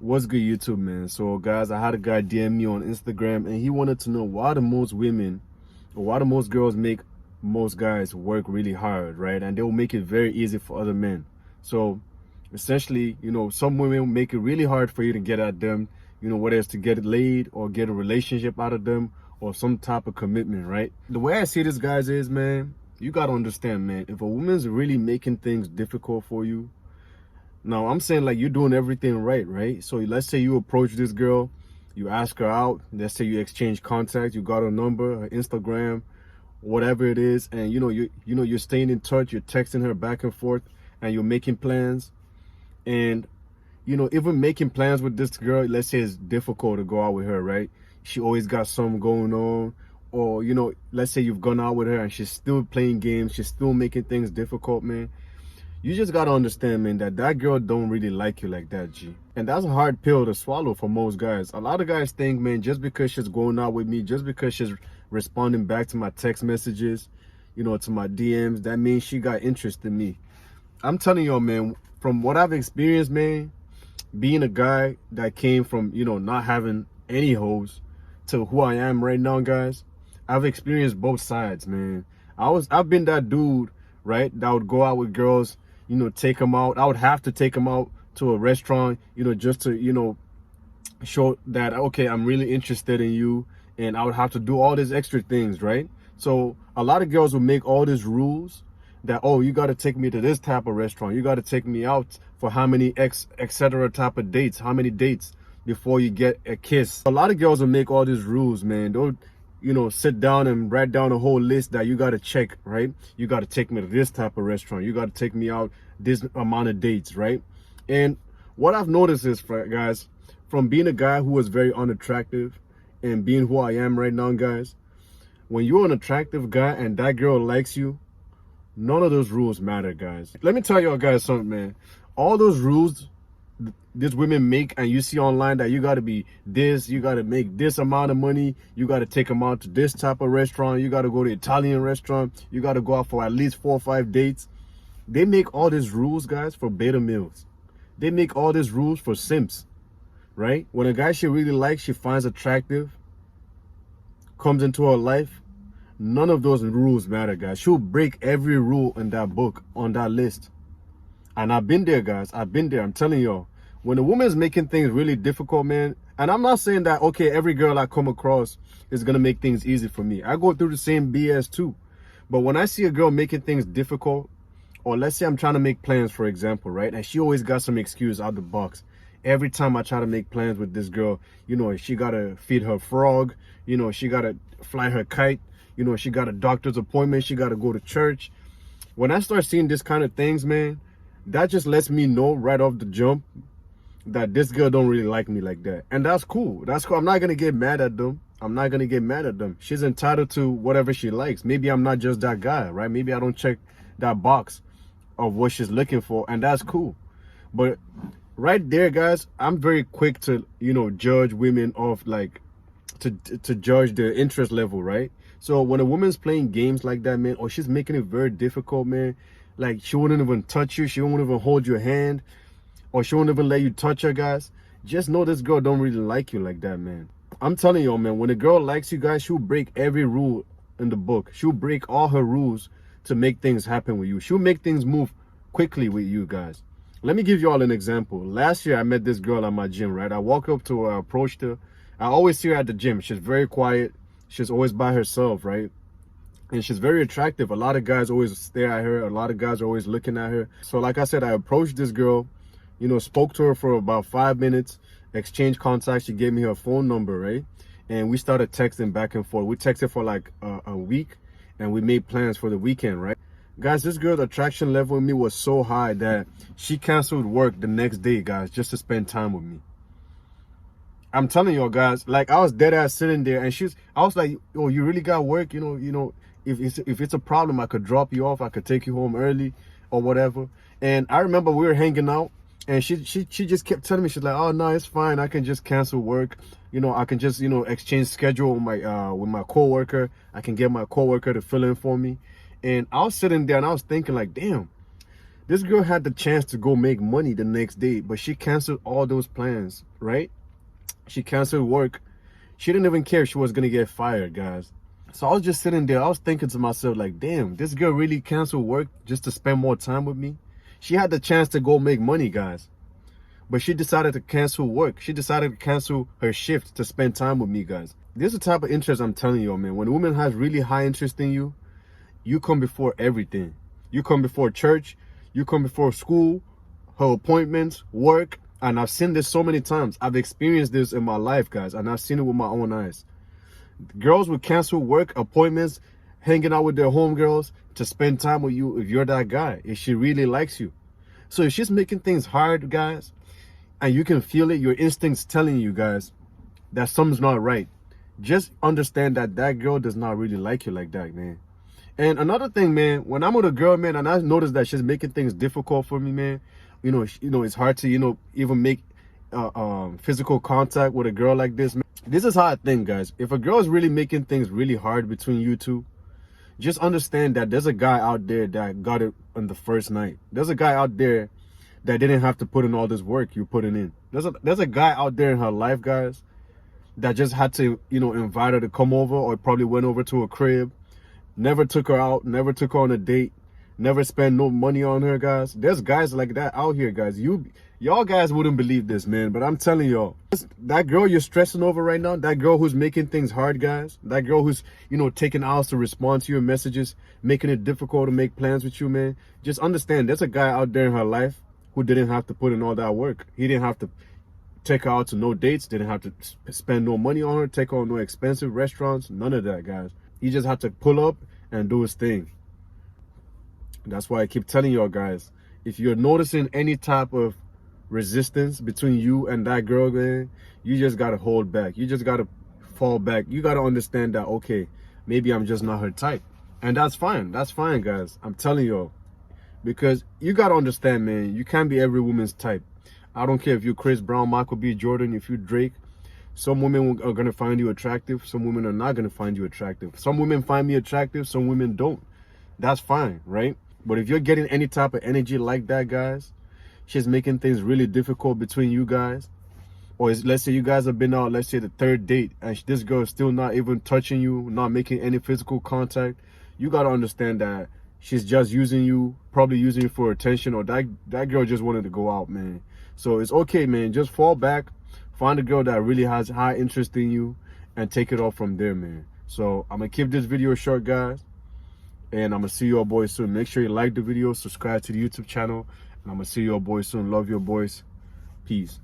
What's good, YouTube, man? So guys, I had a guy DM me on Instagram and he wanted to know why the most women or why the most girls make most guys work really hard, right? And they'll make it very easy for other men. So essentially, some women make it really hard for you to get at them, whether it's to get laid or get a relationship out of them or some type of commitment, right? The way I see this, guys, is, man, you got to understand, man, if a woman's really making things difficult for you, now, I'm saying like you're doing everything right? So let's say you approach this girl, you ask her out, let's say you exchange contact, you got her number, her Instagram, whatever it is, and you're staying in touch, you're texting her back and forth, and you're making plans. And even making plans with this girl, let's say it's difficult to go out with her, right? She always got something going on. Or, let's say you've gone out with her and she's still playing games, she's still making things difficult, man. You just gotta understand, man, that girl don't really like you like that, G. And that's a hard pill to swallow for most guys. A lot of guys think, man, just because she's going out with me, just because she's responding back to my text messages, to my DMs, that means she got interest in me. I'm telling y'all, man, from what I've experienced, man, being a guy that came from, not having any hoes to who I am right now, guys, I've experienced both sides, man. I've been that dude, right, that would go out with girls, take them out. I would have to take them out to a restaurant, just to, show that, okay, I'm really interested in you. And I would have to do all these extra things, right? So a lot of girls will make all these rules that, oh, you got to take me to this type of restaurant. You got to take me out for how many etc. type of dates, how many dates before you get a kiss. A lot of girls will make all these rules, man. They'll, sit down and write down a whole list that you got to check, right? You got to take me to this type of restaurant. You got to take me out this amount of dates, right? And what I've noticed is, guys, from being a guy who was very unattractive and being who I am right now, guys, when you're an attractive guy and that girl likes you, none of those rules matter, guys. Let me tell y'all guys something, man. All those rules these women make and you see online that you got to be this, you got to make this amount of money, you got to take them out to this type of restaurant, you got to go to Italian restaurant, you got to go out for at least 4 or 5 dates. They make all these rules, guys, for beta males. They make all these rules for simps, right? When a guy she really likes, she finds attractive, comes into her life, none of those rules matter, guys. She'll break every rule in that book, on that list. And I've been there, guys. I've been there. I'm telling y'all. When a woman is making things really difficult, man, and I'm not saying that, okay, every girl I come across is going to make things easy for me. I go through the same BS too. But when I see a girl making things difficult, or let's say I'm trying to make plans, for example, right? And she always got some excuse out the box. Every time I try to make plans with this girl, she got to feed her frog, she got to fly her kite, she got a doctor's appointment, she got to go to church. When I start seeing this kind of things, man, that just lets me know right off the jump that this girl don't really like me like that. And that's cool. That's cool. I'm not going to get mad at them. I'm not going to get mad at them. She's entitled to whatever she likes. Maybe I'm not just that guy, right? Maybe I don't check that box of what she's looking for, and that's cool. But right there, guys, I'm very quick to, judge women off, like, to judge their interest level, right? So when a woman's playing games like that, man, or she's making it very difficult, man, like she wouldn't even touch you, she won't even hold your hand, or she won't even let you touch her, guys, just know this girl don't really like you like that, man. I'm telling you, man, when a girl likes you, guys, she'll break every rule in the book. She'll break all her rules to make things happen with you. She'll make things move quickly with you, guys. Let me give you all an example. Last year, I met this girl at my gym, right? I walk up to her, I approached her. I always see her at the gym. She's very quiet. She's always by herself, right? And she's very attractive. A lot of guys always stare at her. A lot of guys are always looking at her. So like I said, I approached this girl, spoke to her for about 5 minutes, exchanged contacts. She gave me her phone number, right? And we started texting back and forth. We texted for like a week, and we made plans for the weekend, right? Guys, this girl's attraction level with me was so high that she canceled work the next day, guys, just to spend time with me. I'm telling y'all, guys, like I was dead ass sitting there, and I was like, oh, you really got work? If it's a problem, I could drop you off, I could take you home early or whatever. And I remember we were hanging out, and she just kept telling me, she's like, oh no, it's fine, I can just cancel work, I can just exchange schedule with my coworker. I can get my coworker to fill in for me. And I was sitting there and I was thinking, like, damn, This girl had the chance to go make money the next day, but she canceled all those plans, right? She canceled work. She didn't even care if she was gonna get fired, guys. So I was just sitting there, I was thinking to myself, like, damn, this girl really canceled work just to spend more time with me? She had the chance to go make money, guys. But she decided to cancel work. She decided to cancel her shift to spend time with me, guys. This is the type of interest I'm telling you, man. When a woman has really high interest in you, you come before everything. You come before church, you come before school, her appointments, work. And I've seen this so many times. I've experienced this in my life, guys, and I've seen it with my own eyes. Girls would cancel work, appointments, hanging out with their homegirls to spend time with you if you're that guy, if she really likes you. So if she's making things hard, guys, and you can feel it, your instincts telling you, guys, that something's not right, just understand that that girl does not really like you like that, man. And another thing, man, when I'm with a girl, man, and I notice that she's making things difficult for me, man, you know, it's hard to, even make physical contact with a girl like this, man. This is how I think, guys. If a girl is really making things really hard between you two, just understand that there's a guy out there that got it on the first night. There's a guy out there that didn't have to put in all this work you're putting in. There's a guy out there in her life, guys, that just had to, invite her to come over, or probably went over to a crib, never took her out, never took her on a date, never spent no money on her, guys. There's guys like that out here, guys. Y'all guys wouldn't believe this, man, but I'm telling y'all, that girl you're stressing over right now, that girl who's making things hard, guys, that girl who's, taking hours to respond to your messages, making it difficult to make plans with you, man, just understand there's a guy out there in her life who didn't have to put in all that work. He didn't have to take her out to no dates, didn't have to spend no money on her, take her on no expensive restaurants, none of that, guys. He just had to pull up and do his thing. That's why I keep telling y'all, guys, if you're noticing any type of resistance between you and that girl, man, you just gotta hold back. You just gotta fall back. You gotta understand that, okay, maybe I'm just not her type. And that's fine. That's fine, guys. I'm telling y'all. Because you gotta understand, man, you can't be every woman's type. I don't care if you're Chris Brown, Michael B. Jordan, if you're Drake. Some women are gonna find you attractive. Some women are not gonna find you attractive. Some women find me attractive, some women don't. That's fine, right? But if you're getting any type of energy like that, guys, she's making things really difficult between you guys. Or let's say you guys have been out, let's say the third date, and this girl is still not even touching you, not making any physical contact. You gotta understand that she's just using you, probably using you for attention, or that girl just wanted to go out, man. So it's okay, man. Just fall back, find a girl that really has high interest in you, and take it off from there, man. So I'm gonna keep this video short, guys, and I'm gonna see your boys soon. Make sure you like the video, subscribe to the YouTube channel, and I'm gonna see your boys soon. Love your boys. Peace.